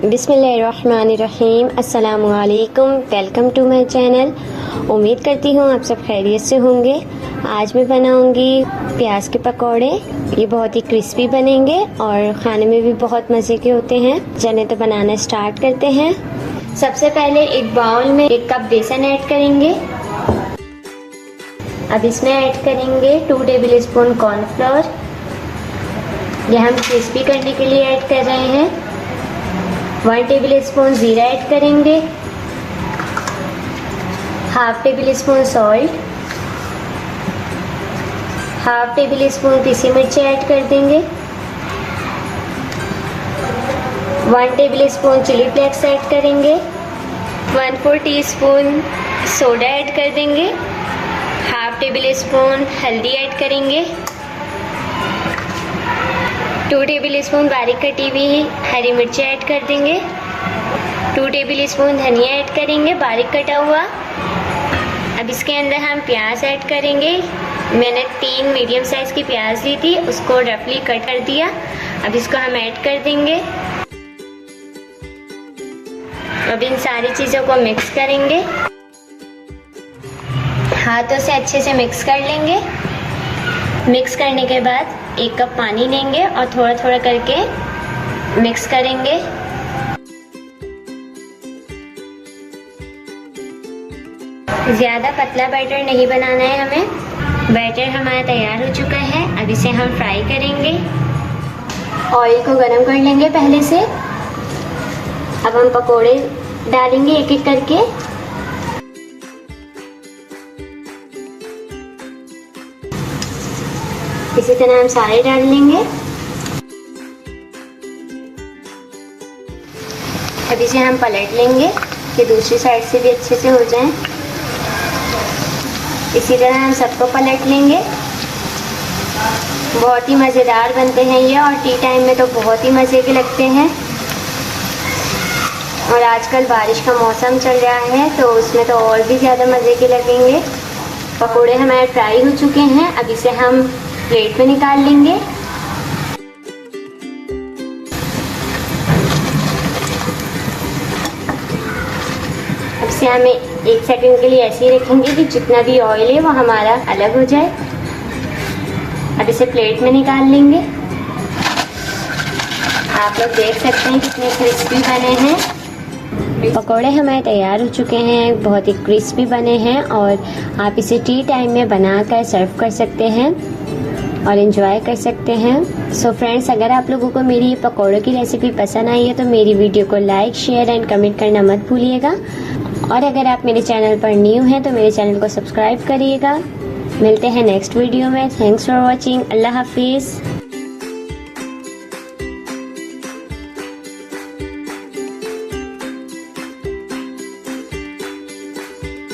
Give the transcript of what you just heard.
बिस्मिल्लाहिर्रहमानिर्रहीम, अस्सलामुअलैकुम। Welcome to my channel. उम्मीद करती हूँ आप सब खैरियत से होंगे। आज मैं बनाऊंगी प्याज के पकौड़े। ये बहुत ही क्रिस्पी बनेंगे और खाने में भी बहुत मज़े के होते हैं। चलें तो बनाना स्टार्ट करते हैं। सबसे पहले एक बाउल में 1 कप बेसन ऐड करेंगे। अब इसमें ऐड करेंगे 2 टेबल स्पून कॉर्नफ्लोर। यह हम क्रिस्पी करने के लिए ऐड कर रहे हैं। 1 टेबल स्पून ज़ीरा ऐड करेंगे। Half tablespoon salt, half tablespoon पिसी मिर्ची ऐड कर देंगे। 1 tablespoon chilli flakes add करेंगे। 1/4 टीस्पून सोडा ऐड कर देंगे। हाफ टेबल स्पून हल्दी ऐड करेंगे। 2 टेबल स्पून बारीक कटी हुई हरी मिर्ची ऐड कर देंगे। 2 टेबल स्पून धनिया ऐड करेंगे बारीक कटा हुआ। अब इसके अंदर हम प्याज ऐड करेंगे। मैंने 3 मीडियम साइज़ की प्याज ली थी, उसको रफली कट कर दिया। अब इसको हम ऐड कर देंगे। अब इन सारी चीज़ों को मिक्स करेंगे। हाथों से अच्छे से मिक्स कर लेंगे। मिक्स करने के बाद 1 कप पानी लेंगे और थोड़ा थोड़ा करके मिक्स करेंगे। ज़्यादा पतला बैटर नहीं बनाना है हमें। बैटर हमारा तैयार हो चुका है। अब इसे हम फ्राई करेंगे। ऑयल को गरम कर लेंगे पहले से। अब हम पकोड़े डालेंगे एक एक करके। इसी तरह हम सारे डाल लेंगे। अब इसे हम पलट लेंगे कि दूसरी साइड से भी अच्छे से हो जाएं। इसी तरह हम सबको पलट लेंगे। बहुत ही मज़ेदार बनते हैं ये और टी टाइम में तो बहुत ही मज़े के लगते हैं। और आजकल बारिश का मौसम चल रहा है तो उसमें तो और भी ज़्यादा मज़े के लगेंगे। पकोड़े हमारे फ्राई हो चुके हैं। अब इसे हम प्लेट में निकाल लेंगे। अब से हमें 1 सेकंड के लिए ऐसे ही रखेंगे कि जितना भी ऑयल है वो हमारा अलग हो जाए। अब इसे प्लेट में निकाल लेंगे। आप लोग देख सकते हैं कितने क्रिस्पी बने हैं। पकोड़े हमारे तैयार हो चुके हैं। बहुत ही क्रिस्पी बने हैं और आप इसे टी टाइम में बनाकर सर्व कर सकते हैं और एंजॉय कर सकते हैं। सो फ्रेंड्स, अगर आप लोगों को मेरी ये पकौड़ों की रेसिपी पसंद आई है तो मेरी वीडियो को लाइक, शेयर एंड कमेंट करना मत भूलिएगा। और अगर आप मेरे चैनल पर न्यू हैं तो मेरे चैनल को सब्सक्राइब करिएगा। मिलते हैं नेक्स्ट वीडियो में। Thanks for watching. अल्लाह हाफिज़।